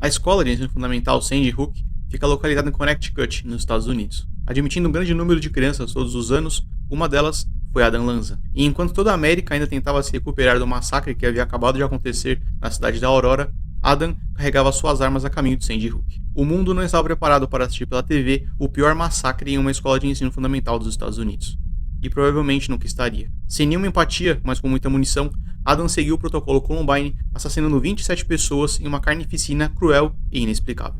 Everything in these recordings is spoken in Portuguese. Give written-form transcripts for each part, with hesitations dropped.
A escola de ensino fundamental Sandy Hook fica localizada em Connecticut, nos Estados Unidos. Admitindo um grande número de crianças todos os anos, uma delas foi Adam Lanza. E enquanto toda a América ainda tentava se recuperar do massacre que havia acabado de acontecer na cidade da Aurora, Adam carregava suas armas a caminho de Sandy Hook. O mundo não estava preparado para assistir pela TV o pior massacre em uma escola de ensino fundamental dos Estados Unidos. E provavelmente nunca estaria. Sem nenhuma empatia, mas com muita munição, Adam seguiu o protocolo Columbine, assassinando 27 pessoas em uma carnificina cruel e inexplicável.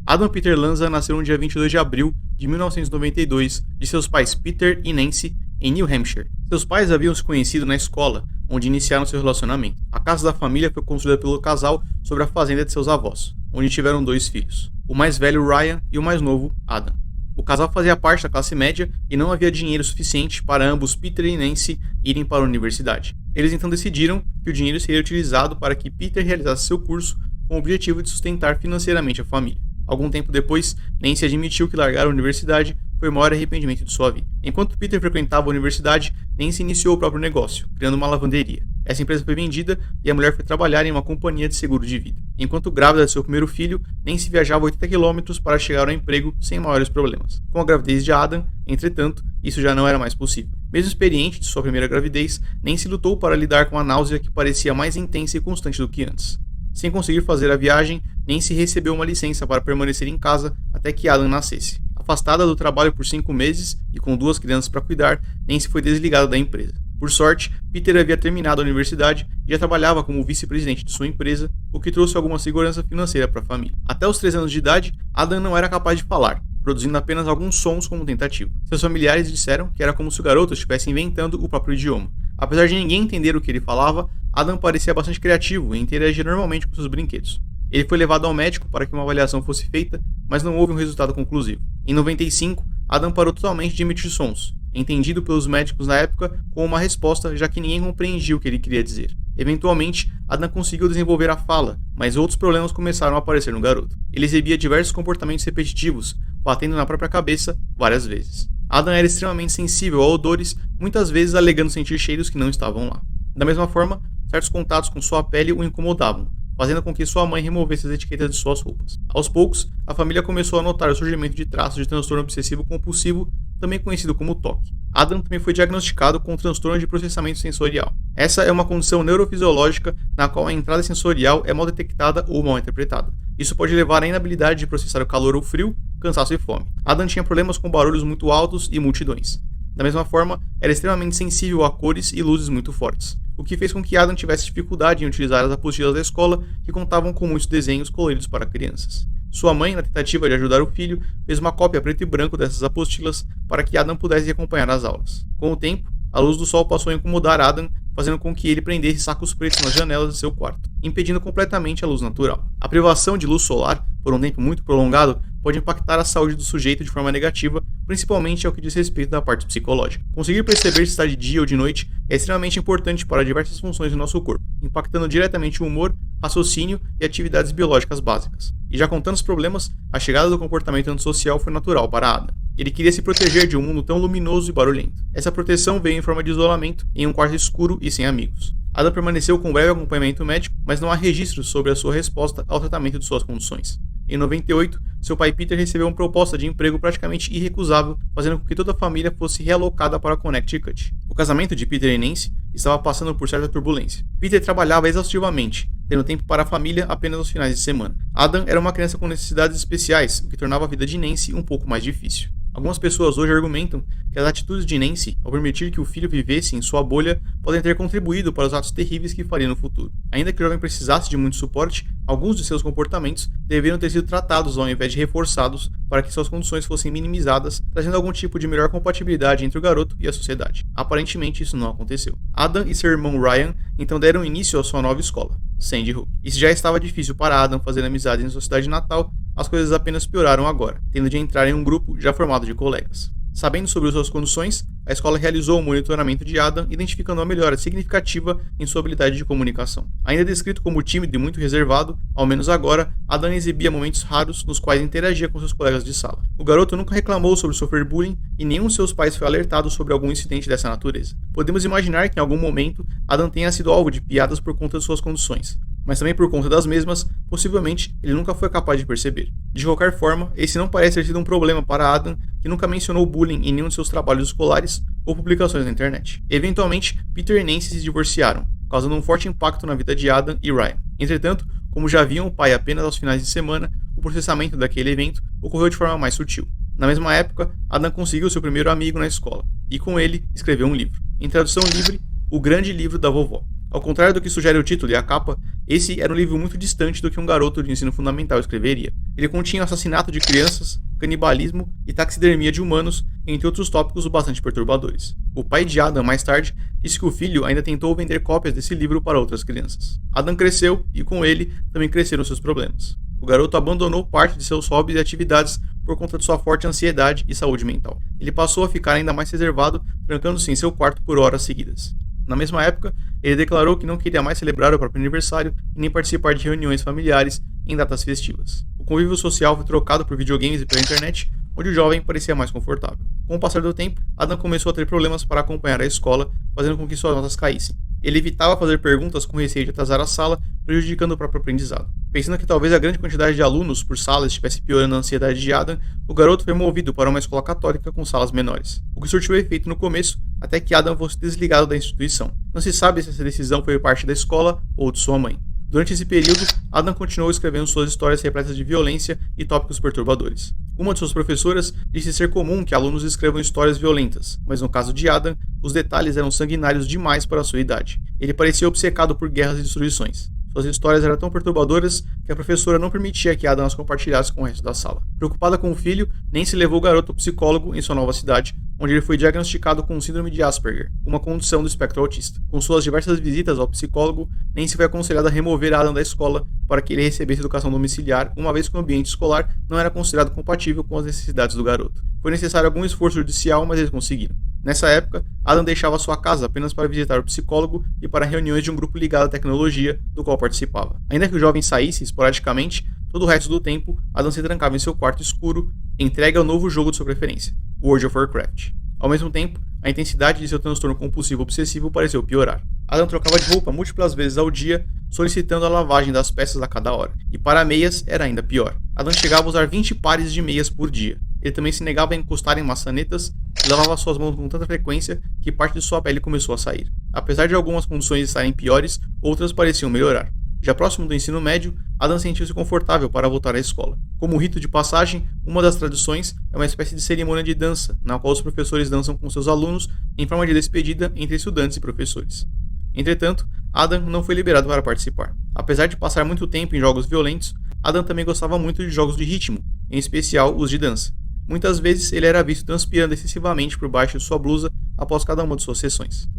Adam Peter Lanza nasceu no dia 22 de abril de 1992 de seus pais Peter e Nancy, em New Hampshire. Seus pais haviam se conhecido na escola, onde iniciaram seu relacionamento. A casa da família foi construída pelo casal sobre a fazenda de seus avós, onde tiveram 2 filhos, o mais velho Ryan e o mais novo Adam. O casal fazia parte da classe média e não havia dinheiro suficiente para ambos, Peter e Nancy, irem para a universidade. Eles então decidiram que o dinheiro seria utilizado para que Peter realizasse seu curso com o objetivo de sustentar financeiramente a família. Algum tempo depois, Nancy admitiu que largar a universidade foi o maior arrependimento de sua vida. Enquanto Peter frequentava a universidade, Nancy iniciou o próprio negócio, criando uma lavanderia. Essa empresa foi vendida e a mulher foi trabalhar em uma companhia de seguro de vida. Enquanto grávida de seu primeiro filho, Nancy viajava 80 km para chegar ao emprego sem maiores problemas. Com a gravidez de Adam, entretanto, isso já não era mais possível. Mesmo experiente de sua primeira gravidez, Nancy lutou para lidar com a náusea que parecia mais intensa e constante do que antes. Sem conseguir fazer a viagem, Nancy recebeu uma licença para permanecer em casa até que Adam nascesse. Afastada do trabalho por 5 meses e com 2 crianças para cuidar, Nancy foi desligada da empresa. Por sorte, Peter havia terminado a universidade e já trabalhava como vice-presidente de sua empresa, o que trouxe alguma segurança financeira para a família. Até os 3 anos de idade, Adam não era capaz de falar, produzindo apenas alguns sons como tentativa. Seus familiares disseram que era como se o garoto estivesse inventando o próprio idioma. Apesar de ninguém entender o que ele falava, Adam parecia bastante criativo e interagia normalmente com seus brinquedos. Ele foi levado ao médico para que uma avaliação fosse feita, mas não houve um resultado conclusivo. Em 95, Adam parou totalmente de emitir sons, entendido pelos médicos na época como uma resposta, já que ninguém compreendia o que ele queria dizer. Eventualmente, Adam conseguiu desenvolver a fala, mas outros problemas começaram a aparecer no garoto. Ele exibia diversos comportamentos repetitivos, batendo na própria cabeça várias vezes. Adam era extremamente sensível a odores, muitas vezes alegando sentir cheiros que não estavam lá. Da mesma forma, certos contatos com sua pele o incomodavam, fazendo com que sua mãe removesse as etiquetas de suas roupas. Aos poucos, a família começou a notar o surgimento de traços de transtorno obsessivo-compulsivo, também conhecido como TOC. Adam também foi diagnosticado com transtorno de processamento sensorial. Essa é uma condição neurofisiológica na qual a entrada sensorial é mal detectada ou mal interpretada. Isso pode levar à inabilidade de processar o calor ou frio, cansaço e fome. Adam tinha problemas com barulhos muito altos e multidões. Da mesma forma, era extremamente sensível a cores e luzes muito fortes, o que fez com que Adam tivesse dificuldade em utilizar as apostilas da escola, que contavam com muitos desenhos coloridos para crianças. Sua mãe, na tentativa de ajudar o filho, fez uma cópia preto e branco dessas apostilas para que Adam pudesse acompanhar as aulas. Com o tempo, a luz do sol passou a incomodar Adam, fazendo com que ele prendesse sacos pretos nas janelas de seu quarto, impedindo completamente a luz natural. A privação de luz solar, por um tempo muito prolongado, pode impactar a saúde do sujeito de forma negativa, principalmente ao que diz respeito da parte psicológica. Conseguir perceber se está de dia ou de noite é extremamente importante para diversas funções do nosso corpo, impactando diretamente o humor, raciocínio e atividades biológicas básicas. E já com tantos problemas, a chegada do comportamento antissocial foi natural para Adam. Ele queria se proteger de um mundo tão luminoso e barulhento. Essa proteção veio em forma de isolamento, em um quarto escuro e sem amigos. Adam permaneceu com breve acompanhamento médico, mas não há registros sobre a sua resposta ao tratamento de suas condições. Em 98, seu pai Peter recebeu uma proposta de emprego praticamente irrecusável, fazendo com que toda a família fosse realocada para Connecticut. O casamento de Peter e Nancy estava passando por certa turbulência. Peter trabalhava exaustivamente, tendo tempo para a família apenas aos finais de semana. Adam era uma criança com necessidades especiais, o que tornava a vida de Nancy um pouco mais difícil. Algumas pessoas hoje argumentam que as atitudes de Nancy, ao permitir que o filho vivesse em sua bolha, podem ter contribuído para os atos terríveis que faria no futuro. Ainda que o jovem precisasse de muito suporte, alguns de seus comportamentos deveriam ter sido tratados ao invés de reforçados para que suas condições fossem minimizadas, trazendo algum tipo de melhor compatibilidade entre o garoto e a sociedade. Aparentemente, isso não aconteceu. Adam e seu irmão Ryan então deram início à sua nova escola, Sandy Hook. E se já estava difícil para Adam fazer amizades em sua cidade natal, as coisas apenas pioraram agora, tendo de entrar em um grupo já formado de colegas. Sabendo sobre suas condições, a escola realizou o monitoramento de Adam, identificando uma melhora significativa em sua habilidade de comunicação. Ainda descrito como tímido e muito reservado, ao menos agora, Adam exibia momentos raros nos quais interagia com seus colegas de sala. O garoto nunca reclamou sobre sofrer bullying e nenhum de seus pais foi alertado sobre algum incidente dessa natureza. Podemos imaginar que em algum momento Adam tenha sido alvo de piadas por conta de suas condições. mas também por conta das mesmas, possivelmente ele nunca foi capaz de perceber. De qualquer forma, esse não parece ter sido um problema para Adam, que nunca mencionou bullying em nenhum de seus trabalhos escolares ou publicações na internet. Eventualmente, Peter e Nancy se divorciaram, causando um forte impacto na vida de Adam e Ryan. Entretanto, como já viam o pai apenas aos finais de semana, o processamento daquele evento ocorreu de forma mais sutil. Na mesma época, Adam conseguiu seu primeiro amigo na escola, e com ele escreveu um livro. Em tradução livre, O Grande Livro da Vovó. Ao contrário do que sugere o título e a capa, esse era um livro muito distante do que um garoto de ensino fundamental escreveria. Ele continha assassinato de crianças, canibalismo e taxidermia de humanos, entre outros tópicos bastante perturbadores. O pai de Adam, mais tarde, disse que o filho ainda tentou vender cópias desse livro para outras crianças. Adam cresceu e, com ele, também cresceram seus problemas. O garoto abandonou parte de seus hobbies e atividades por conta de sua forte ansiedade e saúde mental. Ele passou a ficar ainda mais reservado, trancando-se em seu quarto por horas seguidas. Na mesma época, ele declarou que não queria mais celebrar o próprio aniversário e nem participar de reuniões familiares em datas festivas. O convívio social foi trocado por videogames e pela internet, onde o jovem parecia mais confortável. Com o passar do tempo, Adam começou a ter problemas para acompanhar a escola, fazendo com que suas notas caíssem. Ele evitava fazer perguntas com receio de atrasar a sala, prejudicando o próprio aprendizado. Pensando que talvez a grande quantidade de alunos por sala estivesse piorando a ansiedade de Adam, o garoto foi movido para uma escola católica com salas menores, o que surtiu efeito no começo, até que Adam fosse desligado da instituição. Não se sabe se essa decisão foi parte da escola ou de sua mãe. Durante esse período, Adam continuou escrevendo suas histórias repletas de violência e tópicos perturbadores. Uma de suas professoras disse ser comum que alunos escrevam histórias violentas, mas no caso de Adam, os detalhes eram sanguinários demais para a sua idade. Ele parecia obcecado por guerras e destruições. Suas histórias eram tão perturbadoras que a professora não permitia que Adam as compartilhasse com o resto da sala. Preocupada com o filho, Nancy levou o garoto ao psicólogo em sua nova cidade, onde ele foi diagnosticado com síndrome de Asperger, uma condição do espectro autista. Com suas diversas visitas ao psicólogo, Nancy foi aconselhada a remover Adam da escola para que ele recebesse educação domiciliar, uma vez que o ambiente escolar não era considerado compatível com as necessidades do garoto. Foi necessário algum esforço judicial, mas eles conseguiram. Nessa época, Adam deixava sua casa apenas para visitar o psicólogo e para reuniões de um grupo ligado à tecnologia, do qual participava. Ainda que o jovem saísse esporadicamente, todo o resto do tempo, Adam se trancava em seu quarto escuro, entregue ao novo jogo de sua preferência, World of Warcraft. Ao mesmo tempo, a intensidade de seu transtorno compulsivo obsessivo pareceu piorar. Adam trocava de roupa múltiplas vezes ao dia, solicitando a lavagem das peças a cada hora. E para meias era ainda pior. Adam chegava a usar 20 pares de meias por dia. Ele também se negava a encostar em maçanetas e lavava suas mãos com tanta frequência que parte de sua pele começou a sair. Apesar de algumas condições estarem piores, outras pareciam melhorar. Já próximo do ensino médio, Adam sentiu-se confortável para voltar à escola. Como rito de passagem, uma das tradições é uma espécie de cerimônia de dança, na qual os professores dançam com seus alunos em forma de despedida entre estudantes e professores. Entretanto, Adam não foi liberado para participar. Apesar de passar muito tempo em jogos violentos, Adam também gostava muito de jogos de ritmo, em especial os de dança. Muitas vezes ele era visto transpirando excessivamente por baixo de sua blusa após cada uma de suas sessões.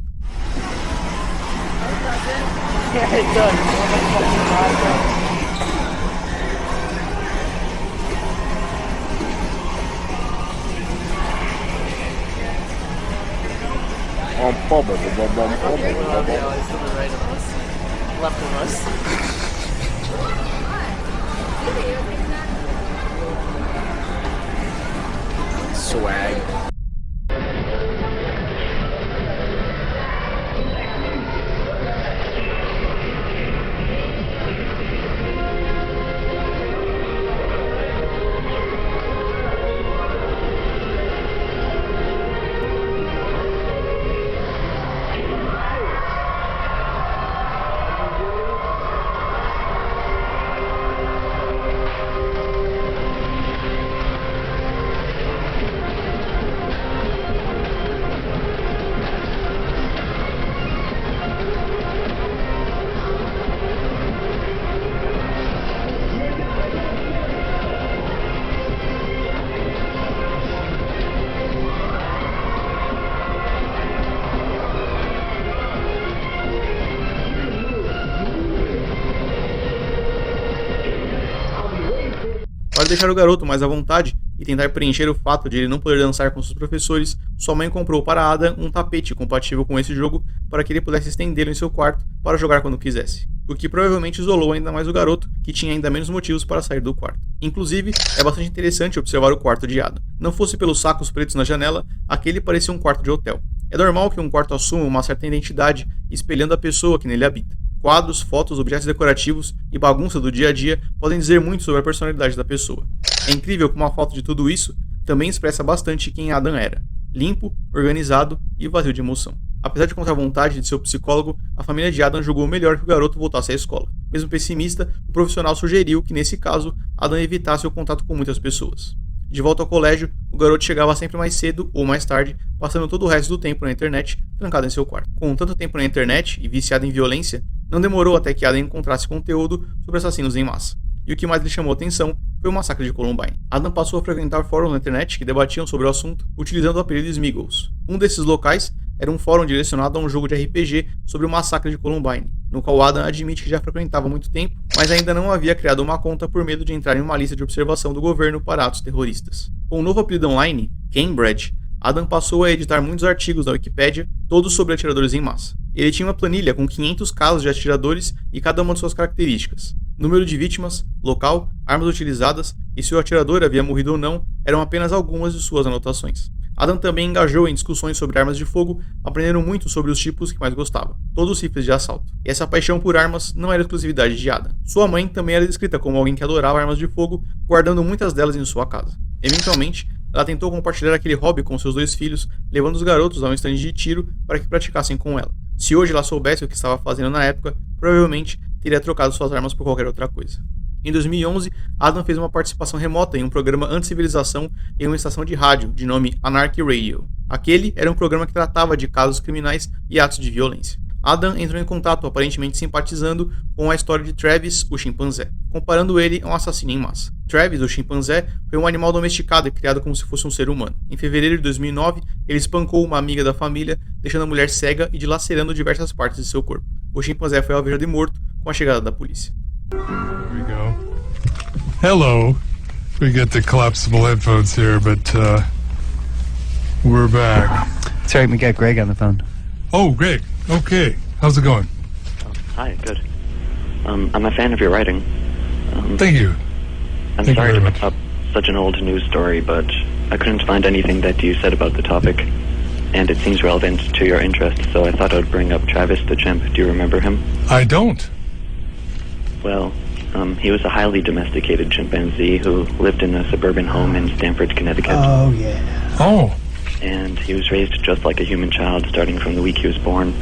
Swag. Para deixar o garoto mais à vontade e tentar preencher o fato de ele não poder dançar com seus professores, sua mãe comprou para Adam um tapete compatível com esse jogo para que ele pudesse estendê-lo em seu quarto para jogar quando quisesse, o que provavelmente isolou ainda mais o garoto, que tinha ainda menos motivos para sair do quarto. Inclusive, é bastante interessante observar o quarto de Adam. Não fosse pelos sacos pretos na janela, aquele parecia um quarto de hotel. É normal que um quarto assuma uma certa identidade, espelhando a pessoa que nele habita. Quadros, fotos, objetos decorativos e bagunça do dia a dia podem dizer muito sobre a personalidade da pessoa. É incrível como a falta de tudo isso também expressa bastante quem Adam era: limpo, organizado e vazio de emoção. Apesar de contra a vontade de seu psicólogo, a família de Adam julgou melhor que o garoto voltasse à escola. Mesmo pessimista, o profissional sugeriu que, nesse caso, Adam evitasse o contato com muitas pessoas. De volta ao colégio, o garoto chegava sempre mais cedo ou mais tarde, passando todo o resto do tempo na internet, trancado em seu quarto. Com tanto tempo na internet e viciado em violência, não demorou até que Adam encontrasse conteúdo sobre assassinos em massa. E o que mais lhe chamou a atenção foi o massacre de Columbine. Adam passou a frequentar fóruns na internet que debatiam sobre o assunto, utilizando o apelido Smiggles. Um desses locais era um fórum direcionado a um jogo de RPG sobre o massacre de Columbine, no qual Adam admite que já frequentava há muito tempo, mas ainda não havia criado uma conta por medo de entrar em uma lista de observação do governo para atos terroristas. Com o novo apelido online, Cambridge, Adam passou a editar muitos artigos na Wikipédia, todos sobre atiradores em massa. Ele tinha uma planilha com 500 casos de atiradores e cada uma de suas características. Número de vítimas, local, armas utilizadas e se o atirador havia morrido ou não eram apenas algumas de suas anotações. Adam também engajou em discussões sobre armas de fogo, aprendendo muito sobre os tipos que mais gostava, todos os rifles de assalto. E essa paixão por armas não era exclusividade de Adam. Sua mãe também era descrita como alguém que adorava armas de fogo, guardando muitas delas em sua casa. Eventualmente, ela tentou compartilhar aquele hobby com seus 2 filhos, levando os garotos a um estande de tiro para que praticassem com ela. Se hoje ela soubesse o que estava fazendo na época, provavelmente teria trocado suas armas por qualquer outra coisa. Em 2011, Adam fez uma participação remota em um programa anti-civilização em uma estação de rádio de nome Anarchy Radio. Aquele era um programa que tratava de casos criminais e atos de violência. Adam entrou em contato aparentemente simpatizando com a história de Travis, o chimpanzé, comparando ele a um assassino em massa. Travis, o chimpanzé, foi um animal domesticado e criado como se fosse um ser humano. Em fevereiro de 2009, ele espancou uma amiga da família, deixando a mulher cega e dilacerando diversas partes de seu corpo. O chimpanzé foi alvejado e morto com a chegada da polícia. Here we go. Hello. We get the collapsible headphones here, but we're back. It's alright, we got Greg on the phone. Oh, Greg. Okay. How's it going? Hi, good. I'm a fan of your writing. Thank you. I'm Thank you sorry very to much. bring up such an old news story, but I couldn't find anything that you said about the topic, and it seems relevant to your interests, so I thought I would bring up Travis the chimp. Do you remember him? I don't. Well, he was a highly domesticated chimpanzee who lived in a suburban home in Stamford, Connecticut. Oh, yeah. Oh. And he was raised just like a human child starting from the week he was born.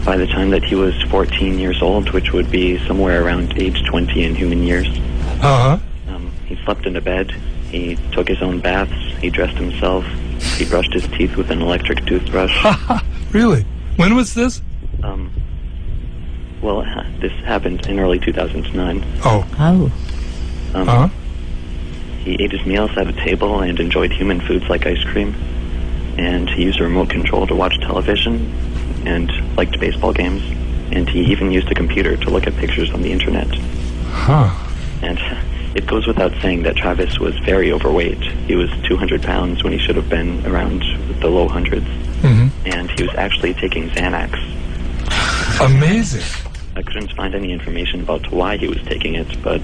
By the time that he was 14 years old, which would be somewhere around age 20 in human years, Uh-huh. he slept in a bed, he took his own baths, he dressed himself, he brushed his teeth with an electric toothbrush. Really? When was this? Well, this happened in early 2009. Oh. Oh. Uh-huh. He ate his meals at a table and enjoyed human foods like ice cream. And he used a remote control to watch television and liked baseball games. And he even used a computer to look at pictures on the internet. Huh. And it goes without saying that Travis was very overweight. He was 200 pounds when he should have been around the low hundreds. Mm-hmm. And he was actually taking Xanax. Amazing. I couldn't find any information about why he was taking it, but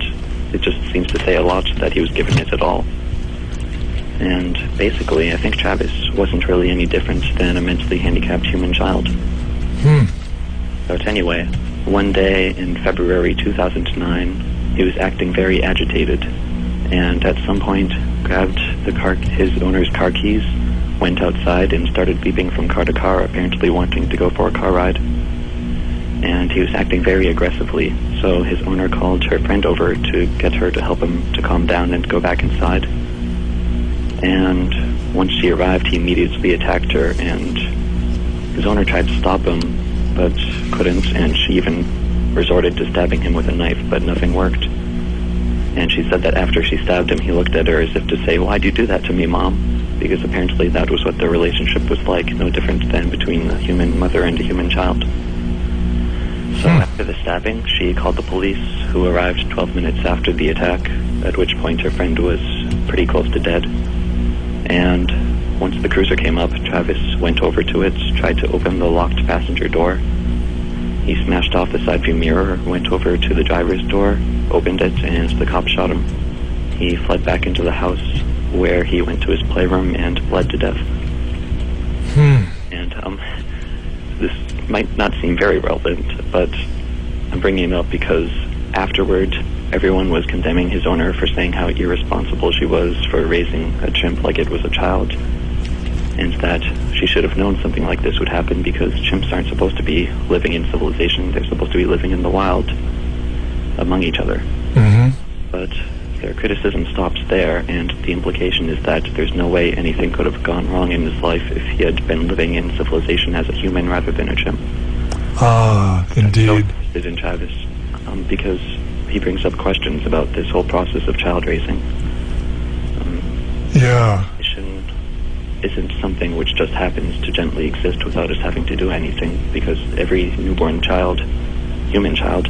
it just seems to say a lot that he was given it at all. And basically, I think Travis wasn't really any different than a mentally handicapped human child. But anyway, one day in February 2009, he was acting very agitated, and at some point grabbed his owner's car keys, went outside and started beeping from car to car, apparently wanting to go for a car ride. And he was acting very aggressively, so his owner called her friend over to get her to help him to calm down and go back inside. And once she arrived, he immediately attacked her, and his owner tried to stop him, but couldn't, and she even resorted to stabbing him with a knife, but nothing worked. And she said that after she stabbed him, he looked at her as if to say, "Why'd you do that to me, Mom?" Because apparently that was what their relationship was like, no different than between a human mother and a human child. So after the stabbing, she called the police, who arrived 12 minutes after the attack, at which point her friend was pretty close to dead. And once the cruiser came up, Travis went over to it, tried to open the locked passenger door. He smashed off the side view mirror, went over to the driver's door, opened it, and the cop shot him. He fled back into the house, where he went to his playroom and bled to death. And this might not seem very relevant, but I'm bringing it up because afterward, everyone was condemning his owner for saying how irresponsible she was for raising a chimp like it was a child, and that she should have known something like this would happen because chimps aren't supposed to be living in civilization. They're supposed to be living in the wild among each other. Mm-hmm. But their criticism stops there, and the implication is that there's no way anything could have gone wrong in his life if he had been living in civilization as a human rather than a chimp. Ah, So indeed. interested in Travis because he brings up questions about this whole process of child raising. Yeah. Mission isn't something which just happens to gently exist without us having to do anything, because every newborn child, human child,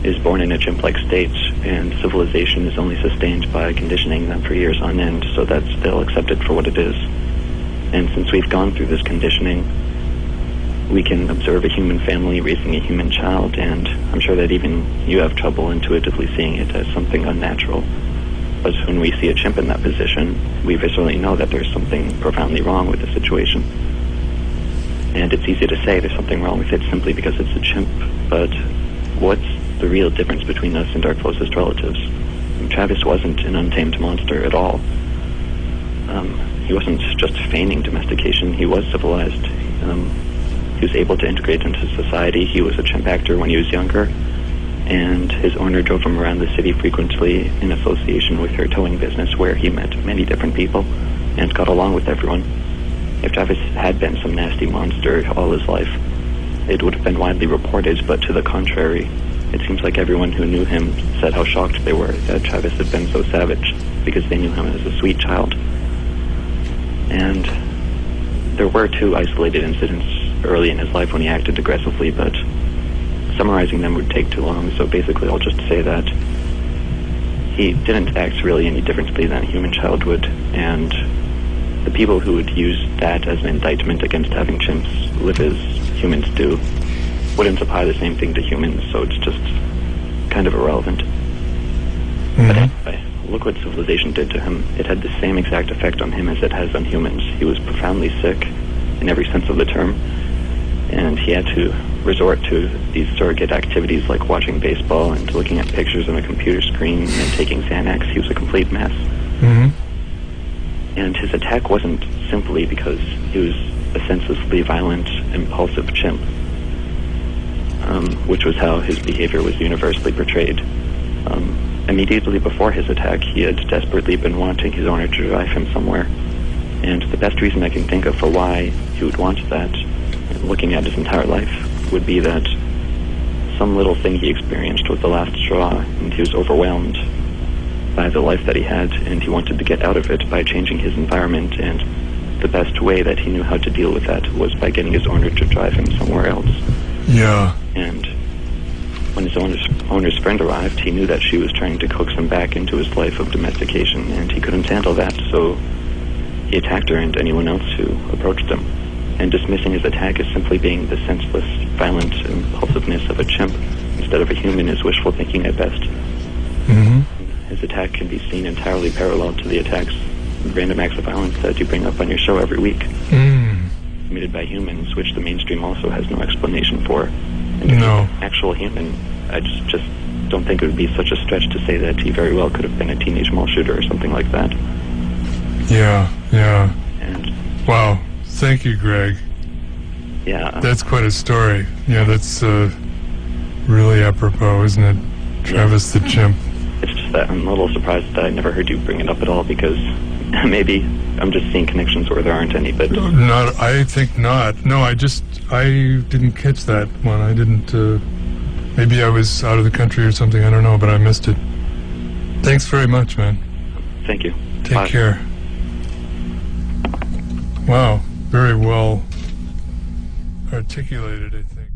is born in a chimp-like state, and civilization is only sustained by conditioning them for years on end so that they'll accept it for what it is. And since we've gone through this conditioning, we can observe a human family raising a human child, and I'm sure that even you have trouble intuitively seeing it as something unnatural. But when we see a chimp in that position, we viscerally know that there's something profoundly wrong with the situation. And it's easy to say there's something wrong with it simply because it's a chimp, but what's the real difference between us and our closest relatives? Travis wasn't an untamed monster at all. He wasn't just feigning domestication, he was civilized. He was able to integrate into society. He was a chimp actor when he was younger, and his owner drove him around the city frequently in association with her towing business, where he met many different people and got along with everyone. If Travis had been some nasty monster all his life, it would have been widely reported, but to the contrary, it seems like everyone who knew him said how shocked they were that Travis had been so savage, because they knew him as a sweet child. And there were 2 isolated incidents early in his life when he acted aggressively, but summarizing them would take too long, so basically I'll just say that he didn't act really any differently than a human child would, and the people who would use that as an indictment against having chimps live as humans do wouldn't apply the same thing to humans, so it's just kind of irrelevant. But anyway, look what civilization did to him. It had the same exact effect on him as it has on humans. He was profoundly sick in every sense of the term, and he had to resort to these surrogate activities like watching baseball and looking at pictures on a computer screen and taking Xanax. He was a complete mess. Mm-hmm. And his attack wasn't simply because he was a senselessly violent, impulsive chimp, which was how his behavior was universally portrayed. Immediately before his attack, he had desperately been wanting his owner to drive him somewhere. And the best reason I can think of for why he would want that, looking at his entire life, would be that some little thing he experienced was the last straw, and he was overwhelmed by the life that he had, and he wanted to get out of it by changing his environment, and the best way that he knew how to deal with that was by getting his owner to drive him somewhere else. Yeah. And when his owner's friend arrived, he knew that she was trying to coax him back into his life of domestication, and he couldn't handle that, so he attacked her and anyone else who approached him. And dismissing his attack as simply being the senseless, violent impulsiveness of a chimp instead of a human is wishful thinking at best. Mm-hmm. His attack can be seen entirely parallel to the attacks, random acts of violence that you bring up on your show every week, committed by humans, which the mainstream also has no explanation for. And if No. he's an actual human, I just don't think it would be such a stretch to say that he very well could have been a teenage mall shooter or something like that. Yeah, yeah. And Wow. Thank you, Greg. yeah, That's quite a story. Yeah, that's really apropos, isn't it? Travis the chimp. it's just that I'm a little surprised that I never heard you bring it up at all, because maybe I'm just seeing connections where there aren't any, but Not, I think not. No, I didn't catch that one. I didn't, maybe I was out of the country or something, I don't know, but I missed it. Thanks very much, man. thank you. Take Bye. care. Wow, very well articulated, I think.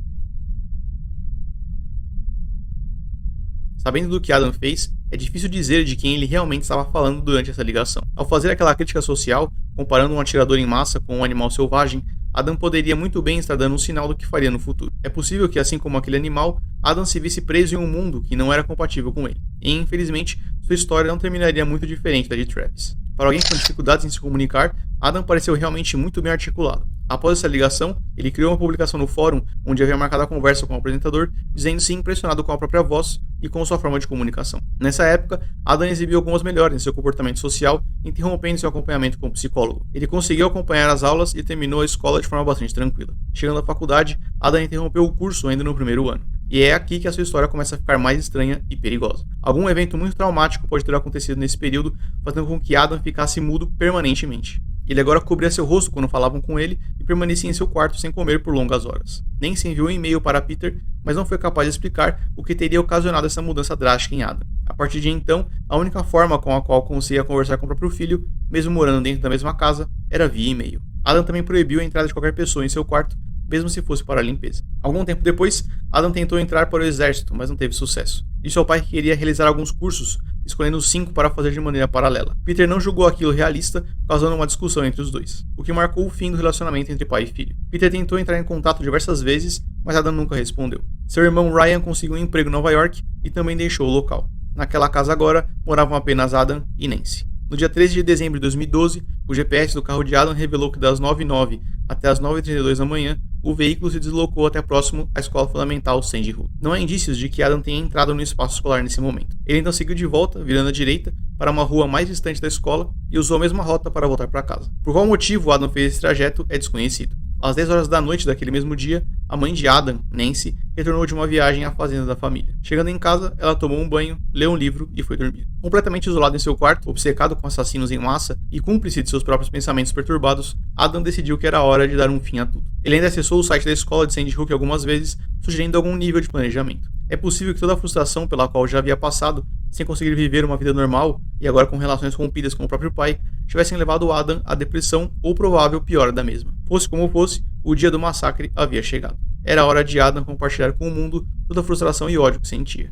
Sabendo do que Adam fez, é difícil dizer de quem ele realmente estava falando durante essa ligação. Ao fazer aquela crítica social, comparando um atirador em massa com um animal selvagem, Adam poderia muito bem estar dando um sinal do que faria no futuro. É possível que, assim como aquele animal, Adam se visse preso em um mundo que não era compatível com ele. E, infelizmente, sua história não terminaria muito diferente da de Travis. Para alguém com dificuldades em se comunicar, Adam pareceu realmente muito bem articulado. Após essa ligação, ele criou uma publicação no fórum onde havia marcado a conversa com o apresentador, dizendo-se impressionado com a própria voz e com sua forma de comunicação. Nessa época, Adam exibiu algumas melhoras em seu comportamento social, interrompendo seu acompanhamento com o psicólogo. Ele conseguiu acompanhar as aulas e terminou a escola de forma bastante tranquila. Chegando à faculdade, Adam interrompeu o curso ainda no primeiro ano. E é aqui que a sua história começa a ficar mais estranha e perigosa. Algum evento muito traumático pode ter acontecido nesse período, fazendo com que Adam ficasse mudo permanentemente. Ele agora cobria seu rosto quando falavam com ele e permanecia em seu quarto sem comer por longas horas. Nancy enviou um e-mail para Peter, mas não foi capaz de explicar o que teria ocasionado essa mudança drástica em Adam. A partir de então, a única forma com a qual conseguia conversar com o próprio filho, mesmo morando dentro da mesma casa, era via e-mail. Adam também proibiu a entrada de qualquer pessoa em seu quarto, mesmo se fosse para a limpeza. Algum tempo depois, Adam tentou entrar para o exército, mas não teve sucesso. Disse ao pai que queria realizar alguns cursos, escolhendo 5 para fazer de maneira paralela. Peter não julgou aquilo realista, causando uma discussão entre os dois, o que marcou o fim do relacionamento entre pai e filho. Peter tentou entrar em contato diversas vezes, mas Adam nunca respondeu. Seu irmão Ryan conseguiu um emprego em Nova York e também deixou o local. Naquela casa agora, moravam apenas Adam e Nancy. No dia 13 de dezembro de 2012, o GPS do carro de Adam revelou que das 9h09 até as 9h32 da manhã, o veículo se deslocou até próximo à escola fundamental Sandy Hook. Não há indícios de que Adam tenha entrado no espaço escolar nesse momento. Ele então seguiu de volta, virando à direita, para uma rua mais distante da escola e usou a mesma rota para voltar para casa. Por qual motivo Adam fez esse trajeto é desconhecido. Às 10 horas da noite daquele mesmo dia, a mãe de Adam, Nancy, retornou de uma viagem à fazenda da família. Chegando em casa, ela tomou um banho, leu um livro e foi dormir. Completamente isolado em seu quarto, obcecado com assassinos em massa e cúmplice de seus próprios pensamentos perturbados, Adam decidiu que era hora de dar um fim a tudo. Ele ainda acessou o site da escola de Sandy Hook algumas vezes, sugerindo algum nível de planejamento. É possível que toda a frustração pela qual já havia passado, sem conseguir viver uma vida normal e agora com relações rompidas com o próprio pai, tivessem levado Adam à depressão ou provável piora da mesma. Fosse como fosse, o dia do massacre havia chegado. Era hora de Adam compartilhar com o mundo toda a frustração e ódio que sentia.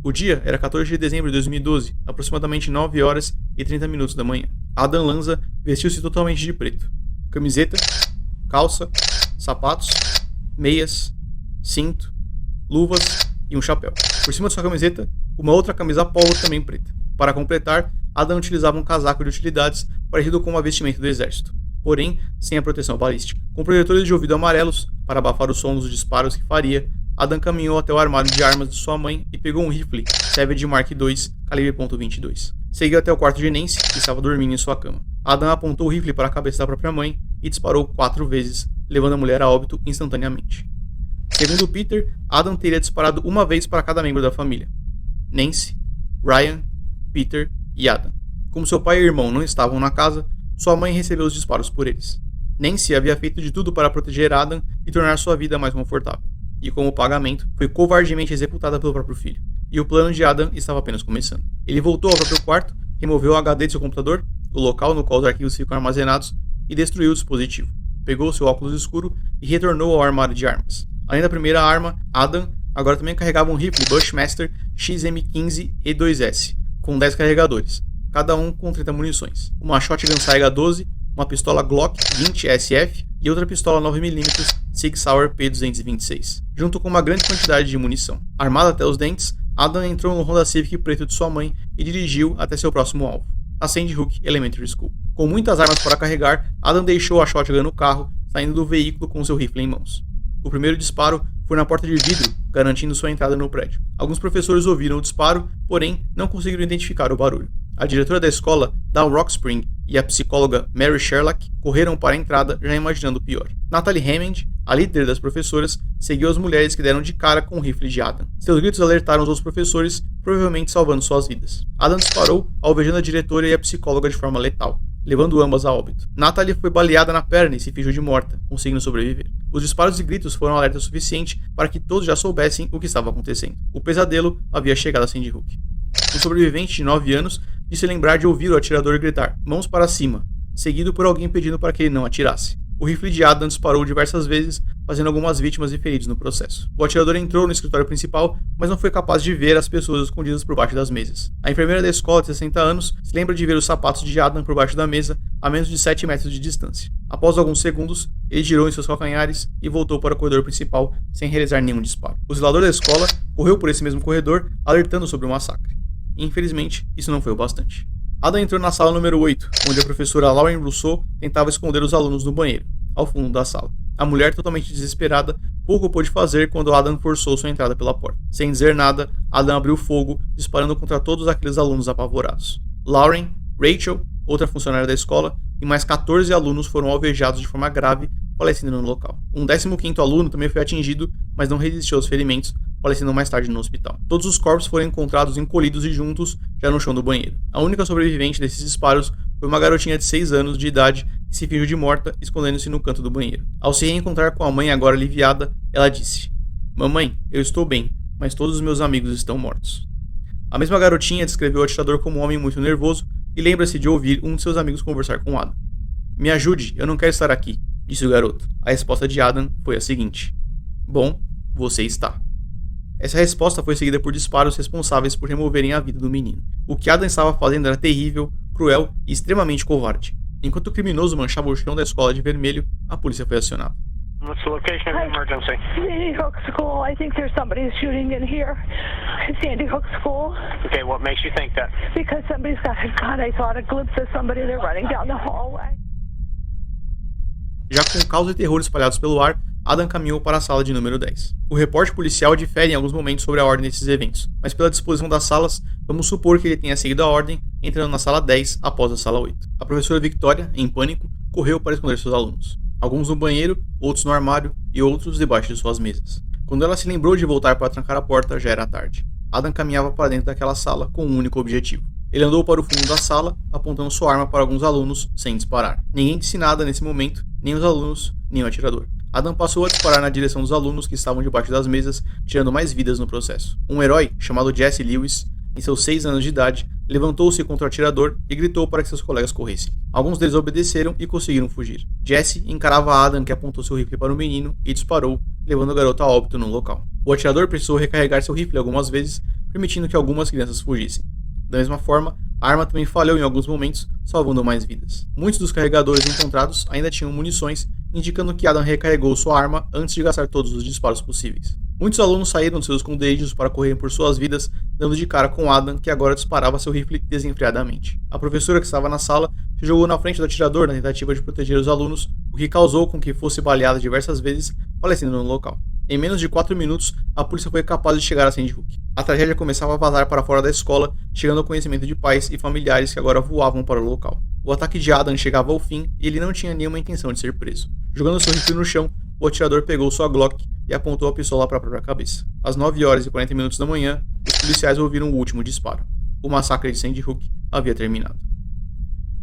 O dia era 14 de dezembro de 2012, aproximadamente 9 horas e 30 minutos da manhã. Adam Lanza vestiu-se totalmente de preto. Camiseta, calça, sapatos, meias, cinto, luvas e um chapéu. Por cima de sua camiseta, uma outra camisa polo também preta. Para completar, Adam utilizava um casaco de utilidades parecido com uma vestimenta do exército, porém sem a proteção balística. Com protetores de ouvido amarelos, para abafar o som dos disparos que faria, Adam caminhou até o armário de armas de sua mãe e pegou um rifle Savage Mark II, calibre .22. Seguiu até o quarto de Nancy, que estava dormindo em sua cama. Adam apontou o rifle para a cabeça da própria mãe e disparou 4 vezes, levando a mulher a óbito instantaneamente. Segundo Peter, Adam teria disparado uma vez para cada membro da família: Nancy, Ryan, Peter e Adam. Como seu pai e irmão não estavam na casa, sua mãe recebeu os disparos por eles. Nancy havia feito de tudo para proteger Adam e tornar sua vida mais confortável, e como pagamento, foi covardemente executada pelo próprio filho. E o plano de Adam estava apenas começando. Ele voltou ao próprio quarto, removeu o HD de seu computador, o local no qual os arquivos ficam armazenados, e destruiu o dispositivo. Pegou seu óculos escuro e retornou ao armário de armas. Além da primeira arma, Adam agora também carregava um rifle Bushmaster XM15 E2S, com 10 carregadores, cada um com 30 munições, uma Shotgun Saiga 12, uma pistola Glock 20 SF e outra pistola 9mm Sig Sauer P226, junto com uma grande quantidade de munição. Armado até os dentes, Adam entrou no Honda Civic preto de sua mãe e dirigiu até seu próximo alvo, a Sandy Hook Elementary School. Com muitas armas para carregar, Adam deixou a shotgun no carro, saindo do veículo com seu rifle em mãos. O primeiro disparo foi na porta de vidro, garantindo sua entrada no prédio. Alguns professores ouviram o disparo, porém não conseguiram identificar o barulho. A diretora da escola, Dawn Rockspring, e a psicóloga Mary Sherlock correram para a entrada, já imaginando o pior. Natalie Hammond, a líder das professoras, seguiu as mulheres que deram de cara com o rifle de Adam. Seus gritos alertaram os outros professores, provavelmente salvando suas vidas. Adam disparou, alvejando a diretora e a psicóloga de forma letal, levando ambas a óbito. Natalie foi baleada na perna e se fingiu de morta, conseguindo sobreviver. Os disparos e gritos foram alerta suficiente para que todos já soubessem o que estava acontecendo. O pesadelo havia chegado a Sandy Hook. Um sobrevivente de 9 anos disse lembrar de ouvir o atirador gritar "mãos para cima", seguido por alguém pedindo para que ele não atirasse. O rifle de Adam disparou diversas vezes, fazendo algumas vítimas e feridos no processo. O atirador entrou no escritório principal, mas não foi capaz de ver as pessoas escondidas por baixo das mesas. A enfermeira da escola de 60 anos se lembra de ver os sapatos de Adam por baixo da mesa, a menos de 7 metros de distância. Após alguns segundos, ele girou em seus calcanhares e voltou para o corredor principal, sem realizar nenhum disparo. O zelador da escola correu por esse mesmo corredor, alertando sobre o massacre. Infelizmente, isso não foi o bastante. Adam entrou na sala número 8, onde a professora Lauren Rousseau tentava esconder os alunos no banheiro, ao fundo da sala. A mulher, totalmente desesperada, pouco pôde fazer quando Adam forçou sua entrada pela porta. Sem dizer nada, Adam abriu fogo, disparando contra todos aqueles alunos apavorados. Lauren, Rachel, outra funcionária da escola, e mais 14 alunos foram alvejados de forma grave, falecendo no local. Um 15º aluno também foi atingido, mas não resistiu aos ferimentos, falecendo mais tarde no hospital. Todos os corpos foram encontrados encolhidos e juntos, já no chão do banheiro. A única sobrevivente desses disparos foi uma garotinha de 6 anos de idade que se fingiu de morta, escondendo-se no canto do banheiro. Ao se reencontrar com a mãe agora aliviada, ela disse: "Mamãe, eu estou bem, mas todos os meus amigos estão mortos." A mesma garotinha descreveu o atirador como um homem muito nervoso e lembra-se de ouvir um de seus amigos conversar com Adam. "Me ajude, eu não quero estar aqui", disse o garoto. A resposta de Adam foi a seguinte: "Bom, você está." Essa resposta foi seguida por disparos responsáveis por removerem a vida do menino. O que Adam estava fazendo era terrível, cruel e extremamente covarde. Enquanto o criminoso manchava o chão da escola de vermelho, a polícia foi acionada. What's the location of the emergency? Sandy Hook School. I think there's somebody shooting in here. Sandy Hook School. Okay, what makes you think that? Because somebody's got a gun. I saw a glimpse of somebody. They're running down the hallway. Já com caos e terror espalhados pelo ar, Adam caminhou para a sala de número 10. O repórter policial difere em alguns momentos sobre a ordem desses eventos, mas pela disposição das salas, vamos supor que ele tenha seguido a ordem, entrando na sala 10 após a sala 8. A professora Victoria, em pânico, correu para esconder seus alunos. Alguns no banheiro, outros no armário e outros debaixo de suas mesas. Quando ela se lembrou de voltar para trancar a porta, já era tarde. Adam caminhava para dentro daquela sala com um único objetivo. Ele andou para o fundo da sala, apontando sua arma para alguns alunos, sem disparar. Ninguém disse nada nesse momento, nem os alunos, nem o atirador. Adam passou a disparar na direção dos alunos que estavam debaixo das mesas, tirando mais vidas no processo. Um herói, chamado Jesse Lewis, em seus 6 anos de idade, levantou-se contra o atirador e gritou para que seus colegas corressem. Alguns deles obedeceram e conseguiram fugir. Jesse encarava Adam, que apontou seu rifle para o menino, e disparou, levando o garoto a óbito no local. O atirador precisou recarregar seu rifle algumas vezes, permitindo que algumas crianças fugissem. Da mesma forma, a arma também falhou em alguns momentos, salvando mais vidas. Muitos dos carregadores encontrados ainda tinham munições, indicando que Adam recarregou sua arma antes de gastar todos os disparos possíveis. Muitos alunos saíram de seus esconderijos para correrem por suas vidas, dando de cara com Adam, que agora disparava seu rifle desenfreadamente. A professora que estava na sala se jogou na frente do atirador na tentativa de proteger os alunos, o que causou com que fosse baleada diversas vezes, falecendo no local. Em menos de 4 minutos, a polícia foi capaz de chegar a Sandy Hook. A tragédia começava a vazar para fora da escola, chegando ao conhecimento de pais e familiares que agora voavam para o local. O ataque de Adam chegava ao fim e ele não tinha nenhuma intenção de ser preso. Jogando seu rifle no chão, o atirador pegou sua Glock e apontou a pistola para a própria cabeça. Às 9h40 da manhã, os policiais ouviram o último disparo. O massacre de Sandy Hook havia terminado.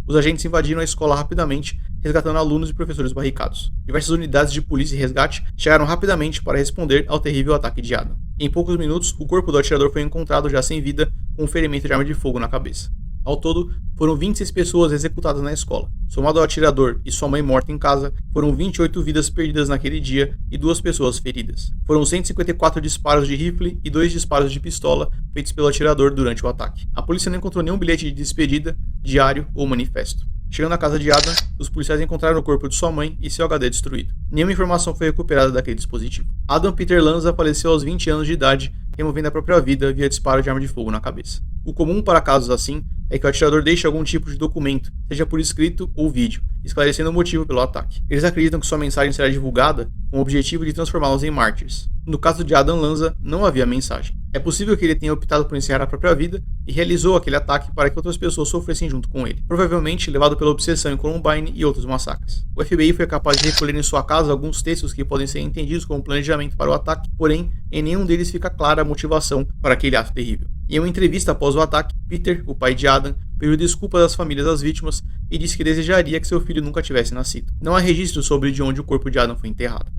Os agentes invadiram a escola rapidamente, resgatando alunos e professores barricados. Diversas unidades de polícia e resgate chegaram rapidamente para responder ao terrível ataque de Adam. Em poucos minutos, o corpo do atirador foi encontrado já sem vida, com um ferimento de arma de fogo na cabeça. Ao todo, foram 26 pessoas executadas na escola. Somado ao atirador e sua mãe morta em casa, foram 28 vidas perdidas naquele dia e 2 pessoas feridas. Foram 154 disparos de rifle e 2 disparos de pistola feitos pelo atirador durante o ataque. A polícia não encontrou nenhum bilhete de despedida, diário ou manifesto. Chegando à casa de Adam, os policiais encontraram o corpo de sua mãe e seu HD destruído. Nenhuma informação foi recuperada daquele dispositivo. Adam Peter Lanza faleceu aos 20 anos de idade, removendo a própria vida via disparo de arma de fogo na cabeça. O comum para casos assim é que o atirador deixe algum tipo de documento, seja por escrito ou vídeo, esclarecendo o motivo pelo ataque. Eles acreditam que sua mensagem será divulgada com o objetivo de transformá-los em mártires. No caso de Adam Lanza, não havia mensagem. É possível que ele tenha optado por encerrar a própria vida e realizou aquele ataque para que outras pessoas sofressem junto com ele, provavelmente levado pela obsessão em Columbine e outros massacres. O FBI foi capaz de recolher em sua casa alguns textos que podem ser entendidos como planejamento para o ataque, porém, em nenhum deles fica clara a motivação para aquele ato terrível. Em uma entrevista após o ataque, Peter, o pai de Adam, pediu desculpas às famílias das vítimas e disse que desejaria que seu filho nunca tivesse nascido. Não há registro sobre de onde o corpo de Adam foi enterrado.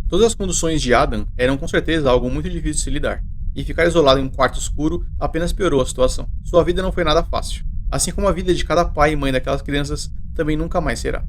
Todas as condições de Adam eram com certeza algo muito difícil de se lidar, e ficar isolado em um quarto escuro apenas piorou a situação. Sua vida não foi nada fácil, assim como a vida de cada pai e mãe daquelas crianças também nunca mais será.